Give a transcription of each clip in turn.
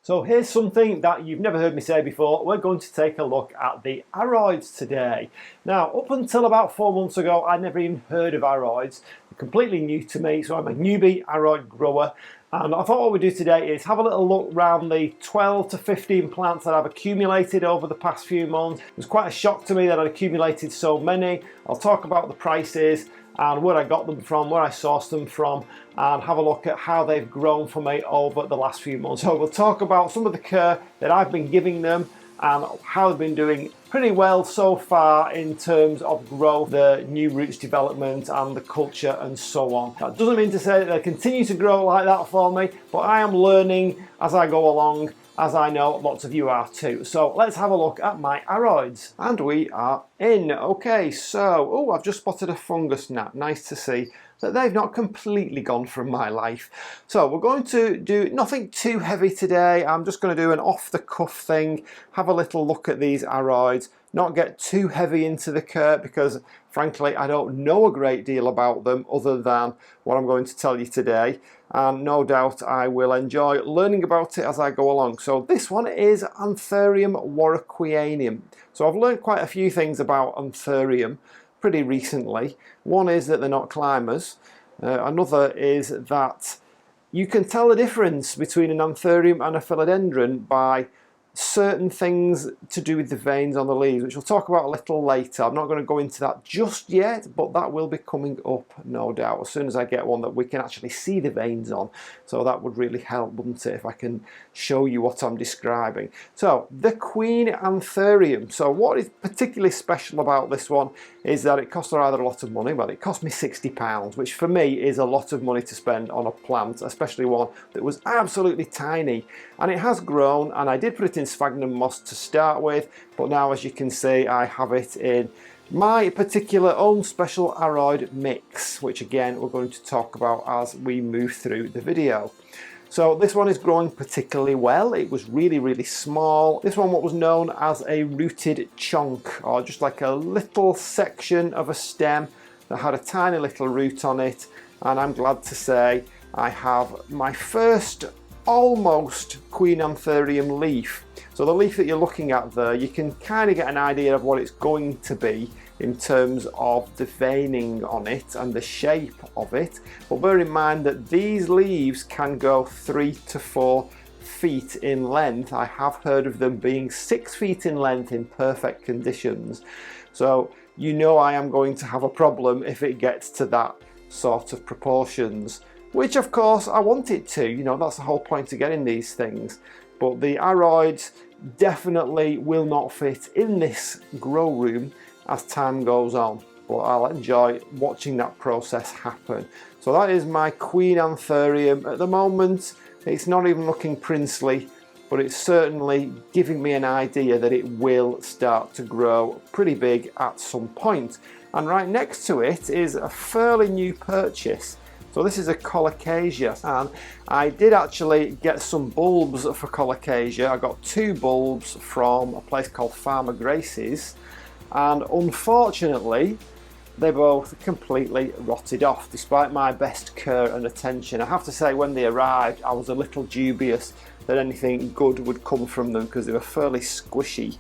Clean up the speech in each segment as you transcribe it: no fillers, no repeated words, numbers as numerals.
So here's something that you've never heard me say before. We're going to take a look at the AROIDS today. Now, up until about 4 months ago, I'd never even heard of AROIDS. They're completely new to me, so I'm a newbie AROID grower. And I thought what we'd do today is have a little look around the 12 to 15 plants that I've accumulated over the past few months. It was quite a shock to me that I'd accumulated so many. I'll talk about the prices and where I got them from, where I sourced them from, and have a look at how they've grown for me over the last few months. So we'll talk about some of the care that I've been giving them and how they've been doing pretty well so far in terms of growth, the new roots development and the culture and so on. That doesn't mean to say that they'll continue to grow like that for me, but I am learning as I go along, as I know lots of you are too. So let's have a look at my AROIDS. And we are in. Okay, so, oh, I've just spotted a fungus gnat. Nice to see that they've not completely gone from my life. So we're going to do nothing too heavy today. I'm just going to do an off-the-cuff thing, have a little look at these AROIDS, not get too heavy into the care because frankly I don't know a great deal about them other than what I'm going to tell you today, and no doubt I will enjoy learning about it as I go along. So this one is Anthurium warocqueanum. So I've learned quite a few things about Anthurium pretty recently. One is that they're not climbers. Another is that you can tell the difference between an Anthurium and a Philodendron by certain things to do with the veins on the leaves, which we'll talk about a little later. I'm not going to go into that just yet, but that will be coming up, no doubt, as soon as I get one that we can actually see the veins on. So that would really help, wouldn't it, if I can show you what I'm describing. So the Queen Anthurium. So what is particularly special about this one is that it costs rather a lot of money. Well, it cost me £60, which for me is a lot of money to spend on a plant, especially one that was absolutely tiny. And it has grown, and I did put it in sphagnum moss to start with, but now as you can see I have it in my particular own special AROID mix, which again we're going to talk about as we move through the video. So this one is growing particularly well. It was really small. This one what was known as a rooted chonk, or just like a little section of a stem that had a tiny little root on it, and I'm glad to say I have my first almost Queen Anthurium leaf. So the leaf that you're looking at there, you can kind of get an idea of what it's going to be in terms of the veining on it and the shape of it. But bear in mind that these leaves can go 3 to 4 feet in length. I have heard of them being 6 feet in length in perfect conditions. So you know I am going to have a problem if it gets to that sort of proportions, which of course I want it to. You know, that's the whole point of getting these things. But the AROIDS definitely will not fit in this grow room as time goes on, but I'll enjoy watching that process happen. So that is my Queen Anthurium. At the moment it's not even looking princely, but it's certainly giving me an idea that it will start to grow pretty big at some point. And right next to it is a fairly new purchase. So this is a Colocasia, and I did actually get some bulbs for Colocasia. I got 2 bulbs from a place called Farmer Grace's, and unfortunately they both completely rotted off despite my best care and attention. I have to say, when they arrived I was a little dubious that anything good would come from them because they were fairly squishy.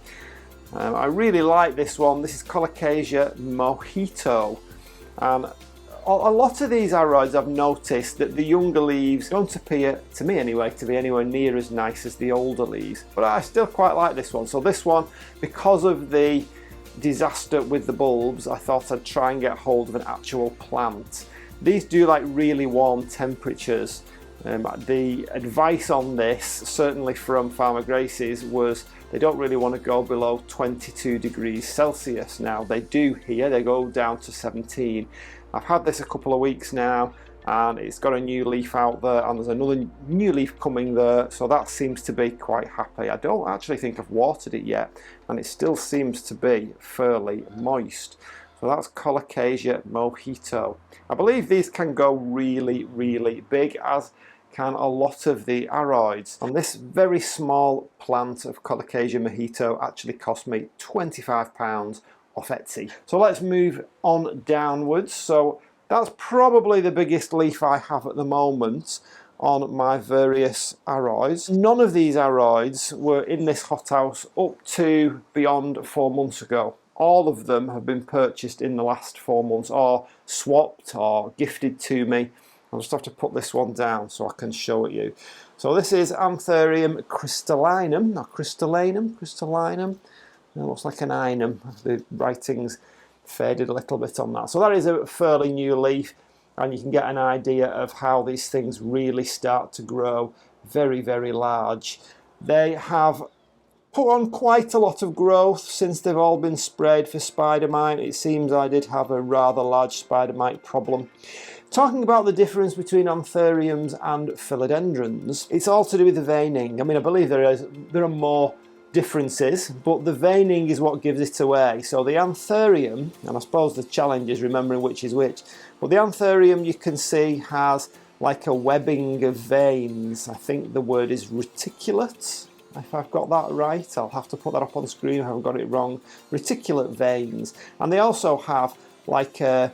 I really like this one. This is Colocasia Mojito, and a lot of these AROIDS I've noticed that the younger leaves don't appear, to me anyway, to be anywhere near as nice as the older leaves, but I still quite like this one. So this one, because of the disaster with the bulbs, I thought I'd try and get hold of an actual plant. These do like really warm temperatures. The advice on this, certainly from Farmer Grace's, was they don't really want to go below 22 degrees Celsius. Now they do here, they go down to 17. I've had this a couple of weeks now, and it's got a new leaf out there, and there's another new leaf coming there, so that seems to be quite happy. I don't actually think I've watered it yet, and it still seems to be fairly moist. So that's Colocasia Mojito. I believe these can go really big, as can a lot of the AROIDS. And this very small plant of Colocasia Mojito actually cost me £25 off Etsy. So let's move on downwards. So that's probably the biggest leaf I have at the moment. on my various AROIDs. None of these AROIDs were in this hothouse up to beyond 4 months ago. All of them have been purchased in the last 4 months, or swapped or gifted to me. I'll just have to put this one down so I can show it you. So this is Anthurium crystallinum, not crystallinum. It looks like an inum. The writing's faded a little bit on that. So that is a fairly new leaf, and you can get an idea of how these things really start to grow very, very large. They have put on quite a lot of growth since they've all been sprayed for spider mite. It seems I did have a rather large spider mite problem. Talking about the difference between Anthuriums and Philodendrons, it's all to do with the veining. I mean, I believe there are more differences, but the veining is what gives it away. So the Anthurium, and I suppose the challenge is remembering which is which, but the Anthurium you can see has like a webbing of veins. I think the word is reticulate, if I've got that right. I'll have to put that up on the screen if I haven't got it wrong. Reticulate veins. And they also have like a,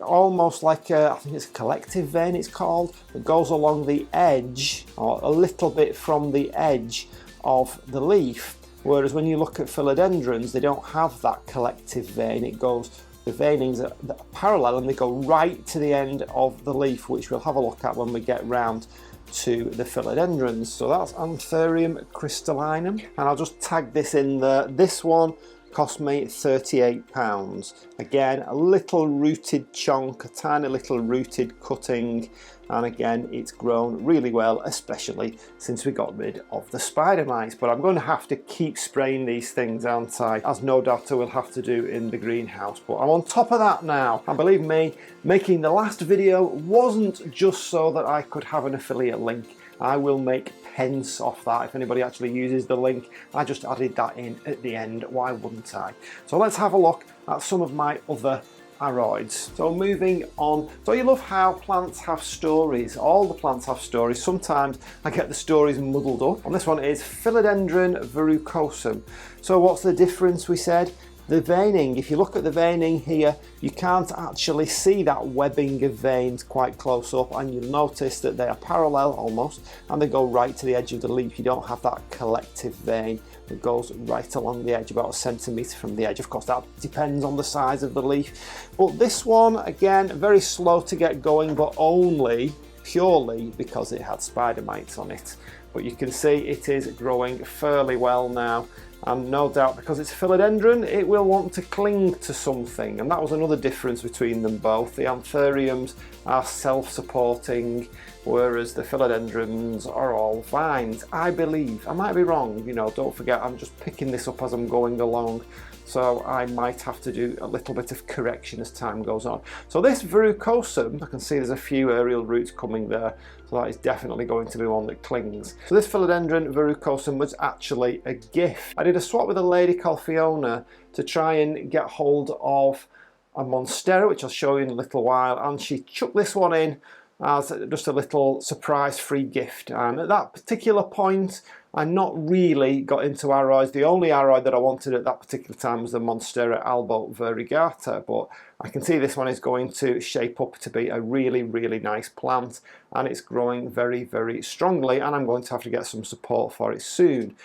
almost like a, I think it's a collective vein it's called, that goes along the edge, or a little bit from the edge of the leaf, whereas when you look at philodendrons, they don't have that collective vein. It goes, the veinings are parallel and they go right to the end of the leaf, which we'll have a look at when we get round to the philodendrons. So that's Anthurium crystallinum, and I'll just tag this in there. This one cost me £38. Again, a little rooted chunk, a tiny little rooted cutting, and again it's grown really well, especially since we got rid of the spider mites. But I'm going to have to keep spraying these things, aren't I? As no doubt I will have to do in the greenhouse. But I'm on top of that now, and believe me, making the last video wasn't just so that I could have an affiliate link. I will make pence off that if anybody actually uses the link. I just added that in at the end, why wouldn't I? So let's have a look at some of my other AROIDs. So moving on, so you love how plants have stories. All the plants have stories. Sometimes I get the stories muddled up. And this one is Philodendron verrucosum. So what's the difference, we said? The veining, if you look at the veining here, you can't actually see that webbing of veins quite close up, and you'll notice that they are parallel almost, and they go right to the edge of the leaf. You don't have that collective vein that goes right along the edge, about a centimetre from the edge. Of course, that depends on the size of the leaf. But this one, again, very slow to get going, but only purely because it had spider mites on it. But you can see it is growing fairly well now. And no doubt because it's a philodendron, it will want to cling to something, and that was another difference between them both. The Anthuriums are self-supporting, whereas the philodendrons are all vines, I believe. I might be wrong, you know, don't forget I'm just picking this up as I'm going along, so I might have to do a little bit of correction as time goes on. So this verrucosum, I can see there's a few aerial roots coming there, so that is definitely going to be one that clings. So this Philodendron verrucosum was actually a gift. I did a swap with a lady called Fiona to try and get hold of a Monstera, which I'll show you in a little while, and she chucked this one in as just a little surprise free gift. And at that particular point, I not really got into AROIDs. The only AROID that I wanted at that particular time was the Monstera albo-variegata, but I can see this one is going to shape up to be a really, really nice plant, and it's growing very, very strongly, and I'm going to have to get some support for it soon.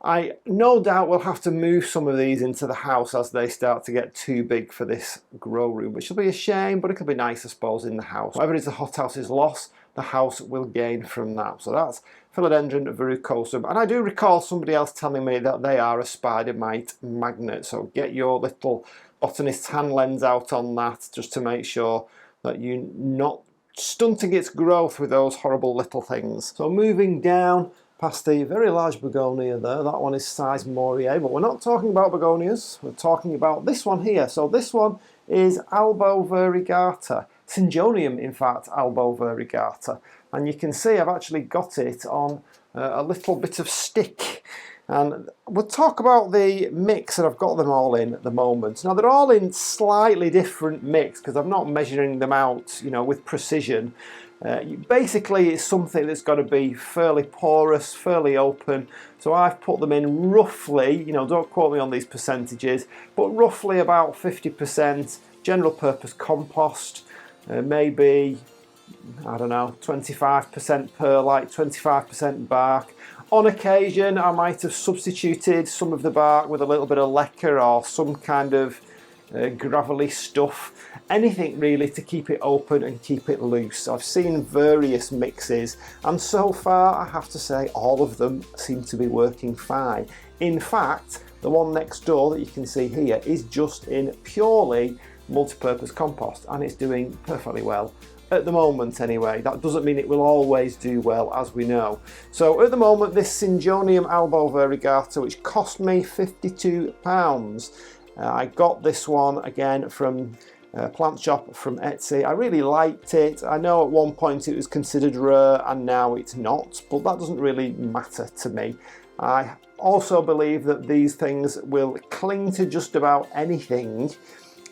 I no doubt will have to move some of these into the house as they start to get too big for this grow room, which will be a shame, but it could be nice, I suppose, in the house. Whatever it is the hothouse is lost, the house will gain from that. So that's Philodendron verrucosum. And I do recall somebody else telling me that they are a spider mite magnet. So get your little botanist's hand lens out on that, just to make sure that you're not stunting its growth with those horrible little things. So moving down past the very large begonia there, that one is size Morier, but we're not talking about begonias, we're talking about this one here. So this one is albo-variegata, Syngonium in fact, albo-variegata, and you can see I've actually got it on a little bit of stick. And we'll talk about the mix that I've got them all in at the moment. Now they're all in slightly different mix because I'm not measuring them out, you know, with precision. Basically it's something that's got to be fairly porous, fairly open. So I've put them in roughly, you know, don't quote me on these percentages, but roughly about 50% general purpose compost, maybe I don't know, 25% perlite, 25% bark. On occasion, I might have substituted some of the bark with a little bit of lacquer or some kind of gravelly stuff. Anything really to keep it open and keep it loose. I've seen various mixes, and so far I have to say all of them seem to be working fine. In fact, the one next door that you can see here is just in purely multi-purpose compost, and it's doing perfectly well. At the moment anyway. That doesn't mean it will always do well, as we know. So at the moment, this Syngonium albo-variegata, which cost me £52, I got this one again from Plant Shop from Etsy. I really liked it. I know at one point it was considered rare and now it's not, but that doesn't really matter to me. I also believe that these things will cling to just about anything.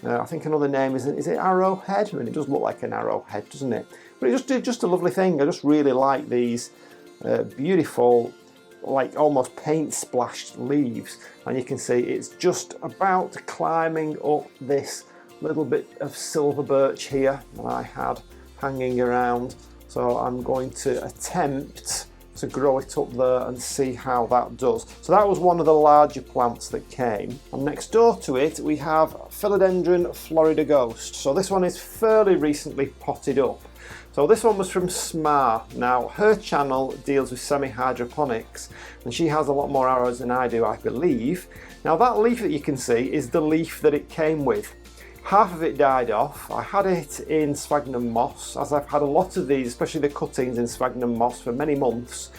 I think another name is it arrowhead? I mean, it does look like an arrowhead, doesn't it? But it's just a lovely thing. I just really like these beautiful, like almost paint splashed leaves. And you can see it's just about climbing up this little bit of silver birch here that I had hanging around. So I'm going to attempt to grow it up there and see how that does. So that was one of the larger plants that came. And next door to it we have Philodendron Florida Ghost. So this one is fairly recently potted up. So this one was from Smar. Now her channel deals with semi-hydroponics and she has a lot more arrows than I do, I believe. Now that leaf that you can see is the leaf that it came with. Half of it died off. I had it in sphagnum moss, as I've had a lot of these, especially the cuttings in sphagnum moss, for many months.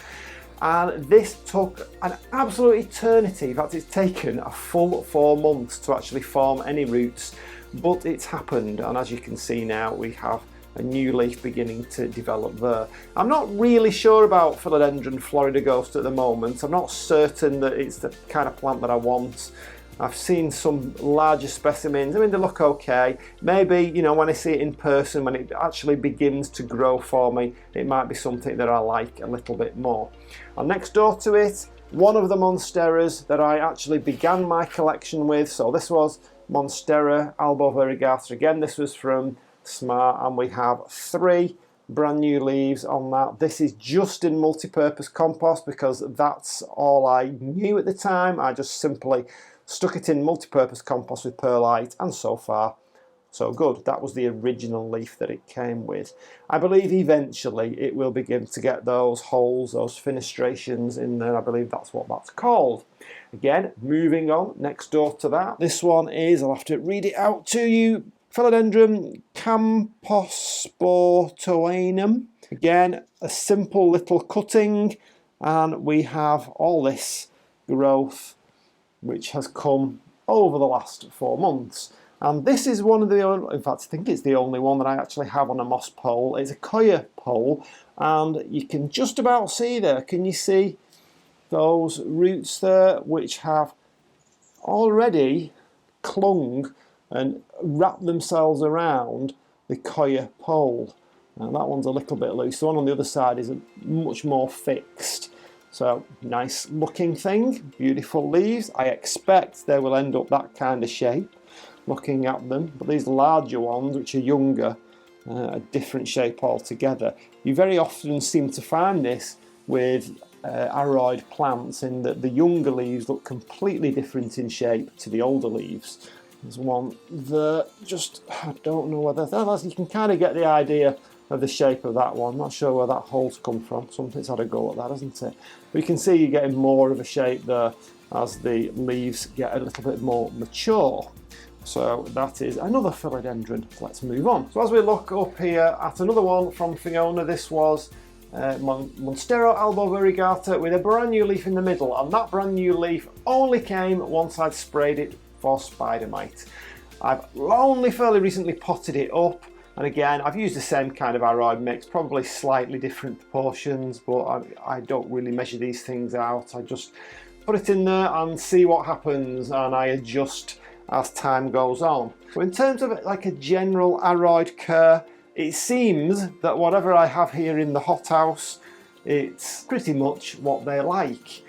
And this took an absolute eternity. In fact, it's taken a full 4 months to actually form any roots, but it's happened. And as you can see now, we have a new leaf beginning to develop there. I'm not really sure about Philodendron Florida Ghost at the moment. I'm not certain that it's the kind of plant that I want. I've seen some larger specimens. I mean, they look okay. Maybe, you know, when I see it in person, when it actually begins to grow for me, it might be something that I like a little bit more. And next door to it, one of the Monsteras that I actually began my collection with. So this was Monstera albo-variegata. Again, this was from Smart, and we have 3 brand new leaves on that. This is just in multi-purpose compost because that's all I knew at the time. I just simply stuck it in multi-purpose compost with perlite, and so far so good. That was the original leaf that it came with. I believe eventually it will begin to get those holes, those fenestrations in there. I believe that's what that's called. Again, moving on, next door to that, this one is, I'll have to read it out to you, Philodendron composporteanum. Again, a simple little cutting, and we have all this growth which has come over the last 4 months. And this is one of the only, in fact I think it's the only one that I actually have on a moss pole. It's a coir pole, and you can just about see there, can you see those roots there which have already clung and wrapped themselves around the coir pole. And that one's a little bit loose. The one on the other side is much more fixed. So nice looking thing, beautiful leaves. I expect they will end up that kind of shape looking at them, but these larger ones which are younger, a different shape altogether. You very often seem to find this with AROID plants, in that the younger leaves look completely different in shape to the older leaves. There's one there, just, I don't know whether, you can kind of get the idea of the shape of that one. Not sure where that hole's come from. Something's had a go at that, hasn't it? But you can see you're getting more of a shape there as the leaves get a little bit more mature. So that is another philodendron. Let's move on. So as we look up here at another one from Fiona, this was Monstera albo-variegata with a brand new leaf in the middle, and that brand new leaf only came once I'd sprayed it for spider mite. I've only fairly recently potted it up, and again I've used the same kind of AROID mix, probably slightly different proportions, but I don't really measure these things out. I just put it in there and see what happens, and I adjust as time goes on. So in terms of like a general AROID care, it seems that whatever I have here in the hothouse, it's pretty much what they like.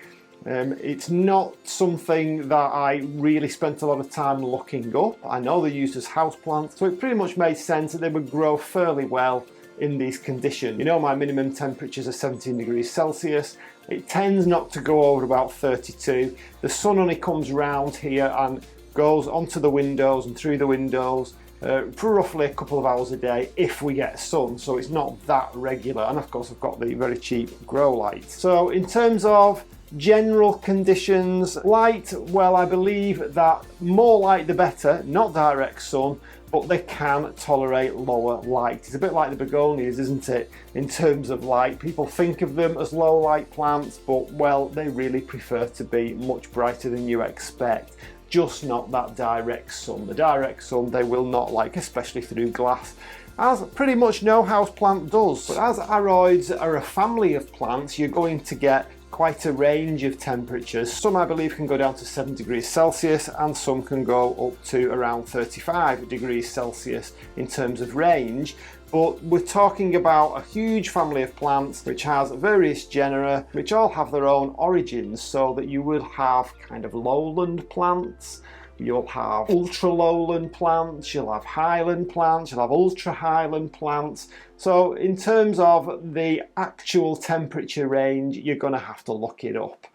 It's not something that I really spent a lot of time looking up. I know they're used as houseplants, so it pretty much made sense that they would grow fairly well in these conditions. You know, my minimum temperatures are 17 degrees Celsius. It tends not to go over about 32. The sun only comes round here and goes onto the windows and through the windows for roughly a couple of hours a day if we get sun, so it's not that regular. And of course I've got the very cheap grow light. So in terms of general conditions, light, well, I believe that more light the better, not direct sun, but they can tolerate lower light. It's a bit like the begonias, isn't it, in terms of light? People think of them as low light plants, but well, they really prefer to be much brighter than you expect. Just not that direct sun. The direct sun they will not like, especially through glass, as pretty much no houseplant does. But as aroids are a family of plants, you're going to get quite a range of temperatures. Some I believe can go down to 7 degrees Celsius and some can go up to around 35 degrees Celsius in terms of range. But we're talking about a huge family of plants which has various genera which all have their own origins, so that you will have kind of lowland plants, you'll have ultra lowland plants, you'll have highland plants, you'll have ultra highland plants. So in terms of the actual temperature range, you're going to have to look it up.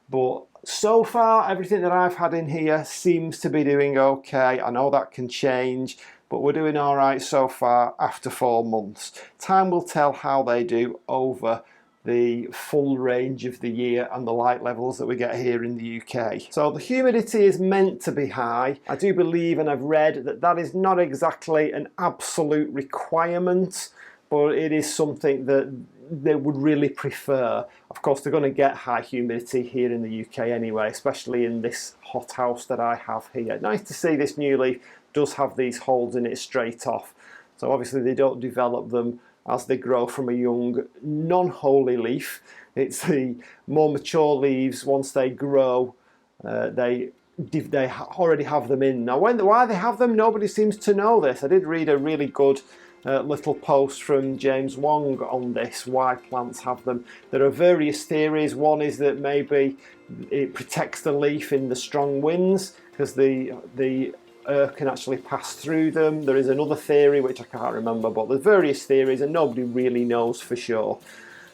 But so far, everything that I've had in here seems to be doing okay. I know that can change, but we're doing all right so far after 4 months. Time will tell how they do over the full range of the year and the light levels that we get here in the UK. So the humidity is meant to be high. I do believe, and I've read, that that is not exactly an absolute requirement, but it is something that they would really prefer. Of course, they're going to get high humidity here in the UK anyway, especially in this hot house that I have here. Nice to see this new leaf does have these holes in it straight off. So obviously they don't develop them as they grow from a young non-holy leaf. It's the more mature leaves, once they grow, they already have them in. Now why they have them, nobody seems to know this. I did read a really good little post from James Wong on this, why plants have them. There are various theories. One is that maybe it protects the leaf in the strong winds because the air can actually pass through them. There is another theory which I can't remember, but there's various theories and nobody really knows for sure.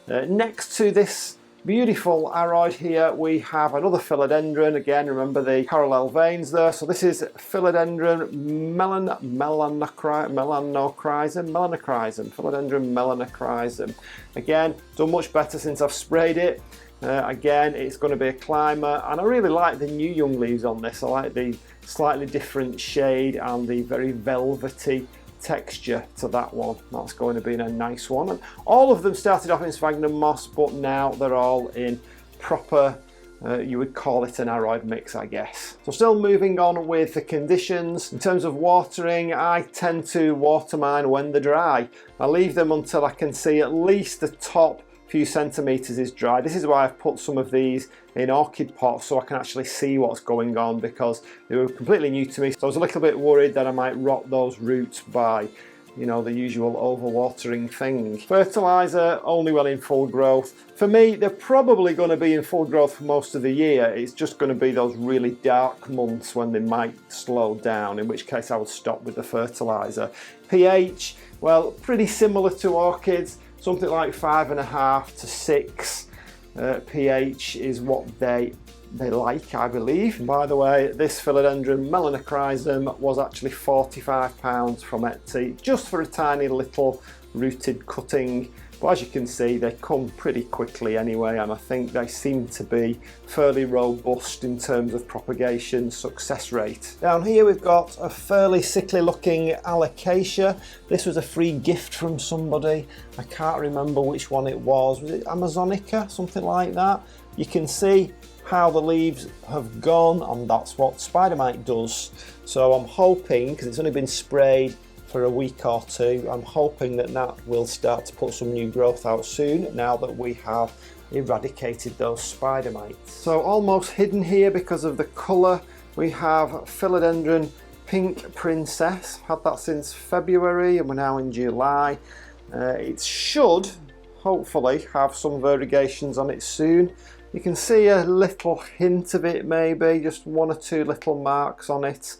Next to this beautiful aroid here we have another philodendron. Again, remember the parallel veins there. So this is Philodendron melanochrysum. Again, done much better since I've sprayed it. Again, it's going to be a climber, and I really like the new young leaves on this. I like the slightly different shade and the very velvety texture to that one. That's going to be a nice one. And all of them started off in sphagnum moss, but now they're all in proper, you would call it an aroid mix, I guess. So still moving on with the conditions. In terms of watering, I tend to water mine when they're dry. I leave them until I can see at least the top few centimeters is dry. This is why I've put some of these in orchid pots so I can actually see what's going on, because they were completely new to me. So I was a little bit worried that I might rot those roots by, you know, the usual overwatering thing. Fertilizer only well in full growth. For me, they're probably going to be in full growth for most of the year. It's just going to be those really dark months when they might slow down, in which case I would stop with the fertilizer. pH, well, pretty similar to orchids. Something like 5.5 to 6 pH is what they like, I believe. And by the way, this Philodendron melanochrysum was actually £45 from Etsy, just for a tiny little rooted cutting. But as you can see, they come pretty quickly anyway, and I think they seem to be fairly robust in terms of propagation success rate. Down here we've got a fairly sickly looking Alocasia. This was a free gift from somebody. I can't remember which one it was. Was it Amazonica? Something like that. You can see how the leaves have gone, and that's what spider mite does. So I'm hoping, because it's only been sprayed for a week or two, I'm hoping that that will start to put some new growth out soon, now that we have eradicated those spider mites. So almost hidden here because of the colour, we have Philodendron Pink Princess. Had that since February and we're now in July. It should hopefully have some variegations on it soon. You can see a little hint of it, maybe just 1 or 2 little marks on it.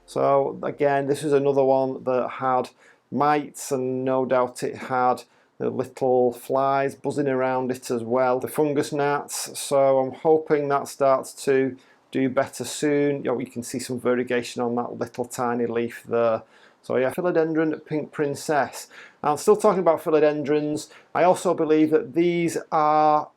So again, this is another one that had mites, and no doubt it had the little flies buzzing around it as well, the fungus gnats. So I'm hoping that starts to do better soon. You can see some variegation on that little tiny leaf there. So yeah, Philodendron Pink Princess. I'm still talking about philodendrons. I also believe that these are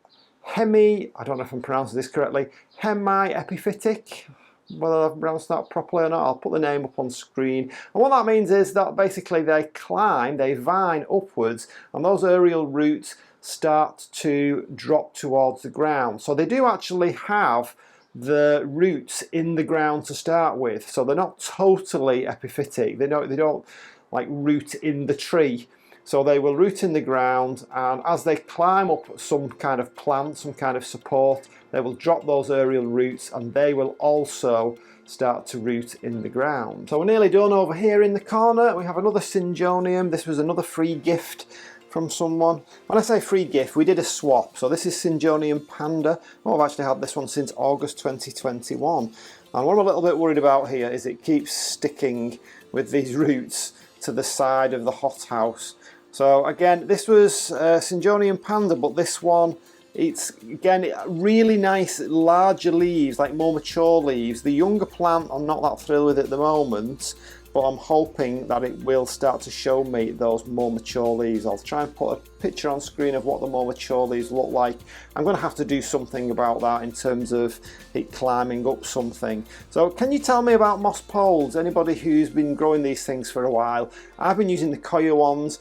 I don't know if I'm pronouncing this correctly, hemiepyphytic. Whether I've pronounced that properly or not, I'll put the name up on screen. And what that means is that basically they vine upwards, and those aerial roots start to drop towards the ground. So they do actually have the roots in the ground to start with. So they're not totally epiphytic. They don't like root in the tree. So they will root in the ground, and as they climb up some kind of plant, some kind of support, they will drop those aerial roots, and they will also start to root in the ground. So we're nearly done. Over here in the corner we have another Syngonium. This was another free gift from someone. When I say free gift, we did a swap. So this is Syngonium panda. Oh, I've actually had this one since August 2021. And what I'm a little bit worried about here is it keeps sticking with these roots to the side of the hothouse. So again, this was Syngonium panda, but this one, it's again really nice larger leaves, like more mature leaves. The younger plant I'm not that thrilled with at the moment, but I'm hoping that it will start to show me those more mature leaves. I'll try and put a picture on screen of what the more mature leaves look like. I'm going to have to do something about that in terms of it climbing up something. So can you tell me about moss poles? Anybody who's been growing these things for a while? I've been using the coir ones.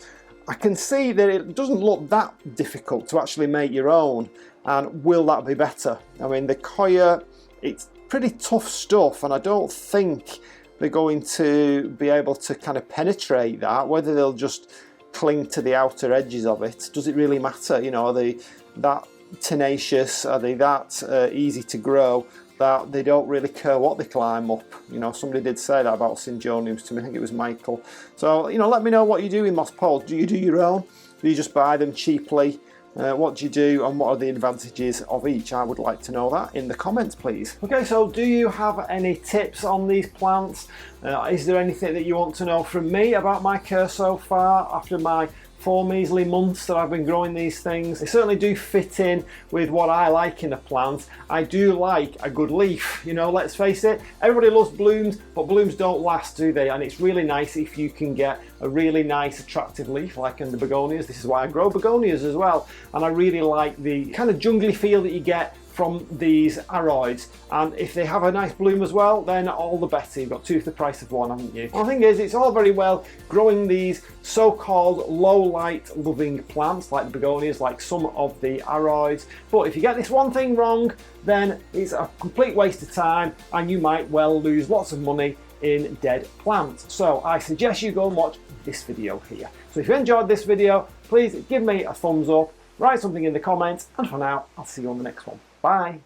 I can see that it doesn't look that difficult to actually make your own, and will that be better? I mean, the coir, it's pretty tough stuff, and I don't think they're going to be able to kind of penetrate that. Whether they'll just cling to the outer edges of it, does it really matter? You know, are they that tenacious? Are they that easy to grow that they don't really care what they climb up? You know, somebody did say that about Syngoniums to me. I think it was Michael. So, you know, let me know what you do with moss poles. Do you do your own? Do you just buy them cheaply? What do you do, and what are the advantages of each? I would like to know that in the comments, please. Okay, so do you have any tips on these plants? Is there anything that you want to know from me about my care so far after my 4 measly months that I've been growing these things? They certainly do fit in with what I like in a plant. I do like a good leaf, you know, let's face it. Everybody loves blooms, but blooms don't last, do they? And it's really nice if you can get a really nice attractive leaf like in the begonias. This is why I grow begonias as well. And I really like the kind of jungly feel that you get from these AROIDS, and if they have a nice bloom as well, then all the better. You've got 2 for the price of 1, haven't you? Well, the thing is, it's all very well growing these so-called low light loving plants like the begonias, like some of the AROIDS, but if you get this one thing wrong, then it's a complete waste of time, and you might well lose lots of money in dead plants. So I suggest you go and watch this video here. So if you enjoyed this video, please give me a thumbs up, write something in the comments, and for now, I'll see you on the next one. Bye.